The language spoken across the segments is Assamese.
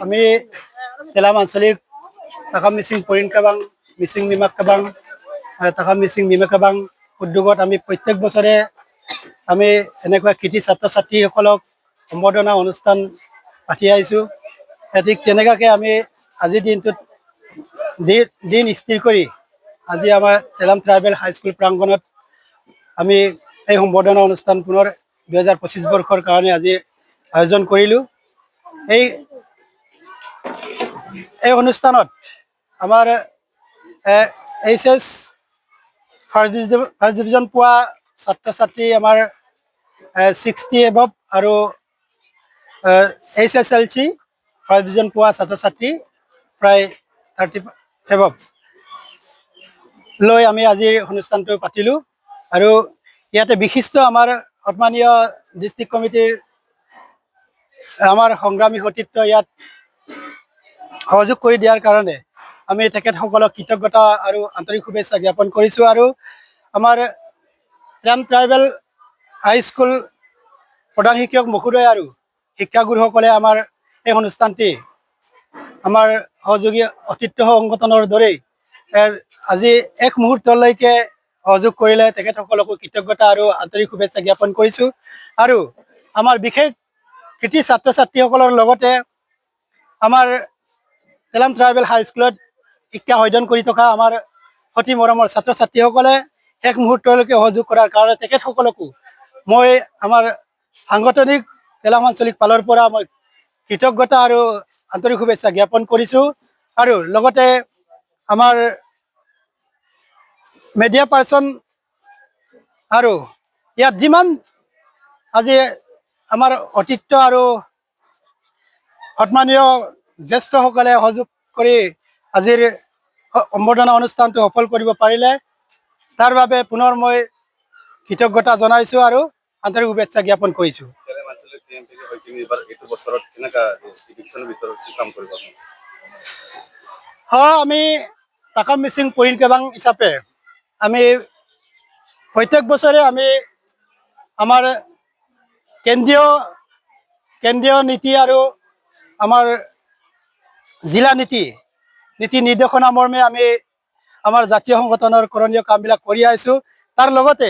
আমি তেলাম আঞ্চলিক তাকাম মিচিং পৰিণ কাবাং মিচিং নিমাক কাবাং তাকাম মিচিং নিমা কাবাং উদ্যোগত আমি প্ৰত্যেক বছৰে আমি এনেকুৱা কৃতি ছাত্ৰ ছাত্ৰীসকলক সম্বৰ্ধনা অনুষ্ঠান পাতি আহিছোঁ। ঠিক তেনেকুৱাকৈ আমি আজিৰ দিনটোত দিন স্থিৰ কৰি আজি আমাৰ তেলাম ট্ৰাইবেল হাইস্কুল প্ৰাংগণত আমি এই সম্বৰ্ধনা অনুষ্ঠান পুনৰ 2025 বৰ্ষৰ কাৰণে আজি আয়োজন কৰিলোঁ। এই অনুষ্ঠানত আমাৰ HS ফাৰ্ষ্ট ডিভিজন পোৱা ছাত্ৰ ছাত্ৰী আমাৰ 60 এবভ আৰু HSLC ফাৰ্ষ্ট ডিভিজন পোৱা ছাত্ৰ ছাত্ৰী প্ৰায় 30 এবভ লৈ আমি আজিৰ অনুষ্ঠানটো পাতিলোঁ। আৰু ইয়াতে বিশিষ্ট আমাৰ সন্মানীয় ডিষ্ট্ৰিক্ট কমিটিৰ আমাৰ সংগ্ৰামী সতীৰ্থ ইয়াত সহযোগ কৰি দিয়াৰ কাৰণে আমি তেখেতসকলক কৃতজ্ঞতা আৰু আন্তৰিক শুভেচ্ছা জ্ঞাপন কৰিছোঁ। আৰু আমাৰ তেলাম ট্ৰাইবেল হাইস্কুল প্ৰধান শিক্ষক মহোদয় আৰু শিক্ষাগুৰুসকলে আমাৰ এই অনুষ্ঠানটি আমাৰ সহযোগী অতিথ্য সংগঠনৰ দৰেই আজি এক মুহূৰ্তলৈকে সহযোগ কৰিলে তেখেতসকলকো কৃতজ্ঞতা আৰু আন্তৰিক শুভেচ্ছা জ্ঞাপন কৰিছোঁ। আৰু আমাৰ বিশেষ কৃতি ছাত্ৰ ছাত্ৰীসকলৰ লগতে আমাৰ তেলাম ট্ৰাইবেল হাইস্কুলত শিক্ষা অধ্যয়ন কৰি থকা আমাৰ অতি মৰমৰ ছাত্ৰ ছাত্ৰীসকলে এক মুহূৰ্তলৈকে সহযোগ কৰাৰ কাৰণে তেখেতসকলকো মই আমাৰ সাংগঠনিক তেলাম আঞ্চলিক পালৰ পৰা মই কৃতজ্ঞতা আৰু আন্তৰিক শুভেচ্ছা জ্ঞাপন কৰিছোঁ। আৰু লগতে আমাৰ মিডিয়া পাৰ্চন আৰু ইয়াত যিমান আজি আমাৰ অতিথ্য আৰু সন্মানীয় জ্যেষ্ঠসকলে সহযোগ কৰি আজিৰ সম্বৰ্ধনা অনুষ্ঠানটো সফল কৰিব পাৰিলে তাৰ বাবে পুনৰ মই কৃতজ্ঞতা জনাইছোঁ আৰু আন্তৰিক শুভেচ্ছা জ্ঞাপন কৰিছোঁ। আমি তাকাম মিচিং পৰিণ কাবাং হিচাপে আমি প্ৰত্যেক বছৰে আমি আমাৰ কেন্দ্ৰীয় নীতি আৰু আমাৰ জিলা নীতি নিৰ্দেশনা মৰ্মে আমি আমাৰ জাতীয় সংগঠনৰ কৰণীয় কামবিলাক কৰি আহিছোঁ। তাৰ লগতে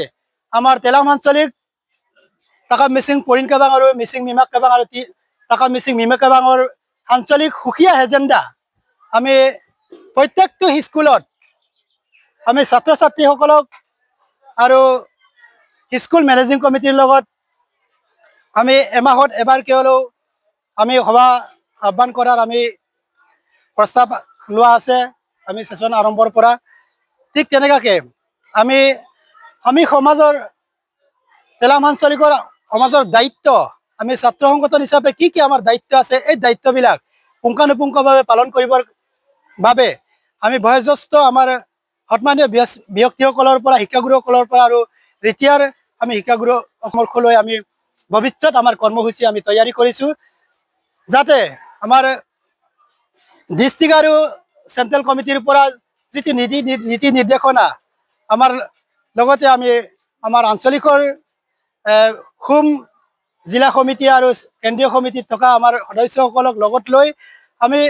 আমাৰ তেলাম আঞ্চলিক তাকাম মিচিং পৰিণ কাবাং আৰু মিচিং নিমাক কাবাং আৰু তাকাম মিচিং নিমা কাবাঙৰ আঞ্চলিক সুকীয়া এজেণ্ডা আমি প্ৰত্যেকটো স্কুলত আমি ছাত্ৰ ছাত্ৰীসকলক আৰু স্কুল মেনেজিং কমিটিৰ লগত আমি এমাহত এবাৰ কেৱল আমি সভা আহ্বান কৰাৰ আমি প্ৰস্তাৱ লোৱা আছে আমি সেশন আৰম্ভৰ পৰা। ঠিক তেনেকুৱাকৈ আমি সমাজৰ তেলাম আঞ্চলিকৰ সমাজৰ দায়িত্ব আমি ছাত্ৰ সংগঠন হিচাপে কি আমাৰ দায়িত্ব আছে এই দায়িত্ববিলাক পুংখানুপুংখভাৱে পালন কৰিবৰ বাবে আমি বয়োজ্যেষ্ঠ আমাৰ সন্মানীয় ব্যক্তিসকলৰ পৰা শিক্ষাগুৰুসকলৰ পৰা আৰু ৰিটায়াৰ আমি শিক্ষাগুৰু পৰামৰ্শলৈ আমি ভৱিষ্যত আমাৰ কৰ্মসূচী আমি তৈয়াৰী কৰিছোঁ যাতে আমাৰ ডিষ্ট্ৰিক্ট আৰু চেণ্ট্ৰেল কমিটিৰ পৰা যিটো নীতি নিৰ্দেশনা আমাৰ লগতে আমি আমাৰ আঞ্চলিকৰ জিলা সমিতি আৰু কেন্দ্ৰীয় সমিতিত থকা আমাৰ সদস্যসকলক লগত লৈ আমি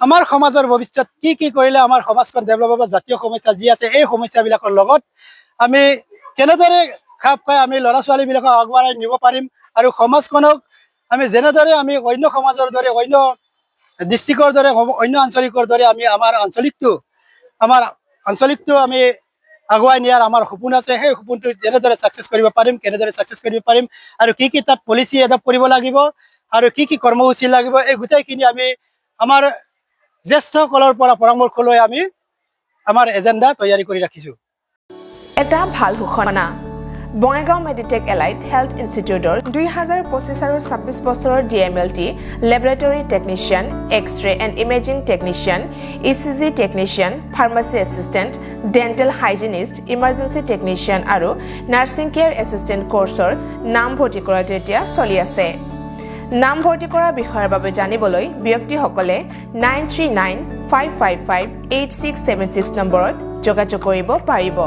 আমাৰ সমাজৰ ভৱিষ্যত কি কৰিলে আমাৰ সমাজখন ডেভেলপ হ'ব, জাতীয় সমস্যা যি আছে এই সমস্যাবিলাকৰ লগত আমি কেনেদৰে খাপ খাই আমি ল'ৰা ছোৱালীবিলাকক আগুৱাই নিব পাৰিম আৰু সমাজখনক আমি যেনেদৰে আমি অন্য সমাজৰ দৰে অন্য ডিষ্ট্ৰিক্টৰ দৰে অন্য আঞ্চলিকৰ দৰে আমি আমাৰ আঞ্চলিকটো আমি আগুৱাই নিয়াৰ আমাৰ সপোন আছে। সেই সপোনটো যেনেদৰে ছাকচেছ কৰিব পাৰিম আৰু কি তাত পলিচি এডপ্ট কৰিব লাগিব আৰু কি কৰ্মসূচী লাগিব এই গোটেইখিনি আমি আমাৰ জ্যেষ্ঠসকলৰ পৰা পৰামৰ্শ লৈ আমি আমাৰ এজেণ্ডা তৈয়াৰী কৰি ৰাখিছোঁ। এটা ভাল ঘোষণা বঙাইগাঁও মেডিটেক এলাইড হেল্থ ইনষ্টিটিউটৰ 2025 আৰু 26 বছৰৰ DMLT laboratory technician, X-ray and imaging technician, ECG technician, pharmacy assistant, dental hygienist, emergency technician আৰু নাৰ্ছিং কেয়াৰ এছিষ্টেণ্ট কোৰ্চৰ নামভৰ্তি কৰাটো এতিয়া চলি আছে। নামভৰ্তি কৰাৰ বিষয়ৰ বাবে জানিবলৈ ব্যক্তিসকলে 9395558676 নম্বৰত যোগাযোগ কৰিব পাৰিব।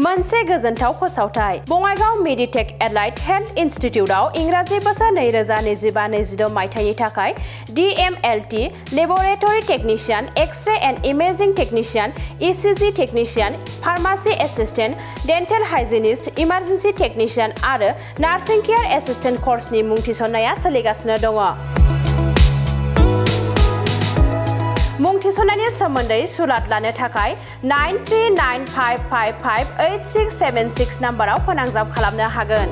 मोनसे गोजोनथाव फोसावथाय बङाइगाव मेडिटेक एलाइड हेल्थ इनस्टिट्यूटआव इंराजि बोसोर 2025-26 मायथाइनि थाखाय DMLT laboratory technician X-ray and imaging technician ECG technician pharmacy assistant dental hygienist emergency technician आरो नार्सिं केयार एसिस्टेंट कर्सनि मुं थिसननाया सोलिगासिनो दङ। मुं थिसननायनि सोमोन्दै सुलाद लानो थाखाय 9395558676 नाम्बाराव फोनांजाब खालामनो हागोन।